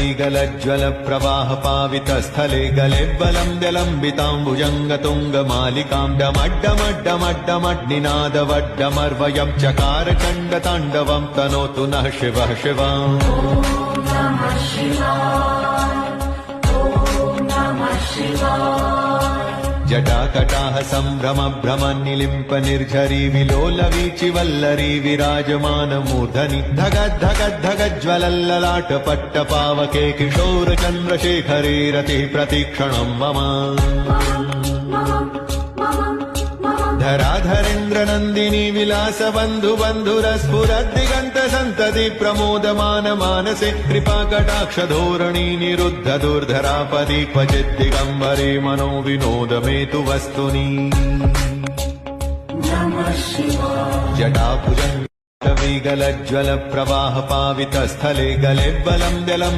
वीगलज्ज्वलप्रवाहपावितस्थले गले बलं व्यलम्बिताम्बुजङ्गतुङ्गमालिकां डमड्डमड्डमड्डमड्निनादवड्डमर्वयं चकार चण्डताण्डवं तनोतु नः शिवः शिवम्। जटाकटाह सम्भ्रम भ्रमनिलिम्प निर्झरी विलोलवीचि वल्लरी विराजमान मूर्धनि धगद्धगद्धगज्ज्वलल्ललाट पट्टपावके किशोर चन्द्रशेखरे रतिः प्रतीक्षणं मम। धराधरेन्द्र नन्दिनी विलास बन्धु बन्धुरस्फुरद्दिगन्त सन्तति प्रमोदमान मानसे कृपाकटाक्ष धोरणी निरुद्ध दुर्धरापदि क्वचित् दिगम्बरे मनो विनोद मे तु वस्तुनि। जटाभुजङ्ग वीगलज्ज्वलप्रवाहपावितस्थले गले बलं व्यलं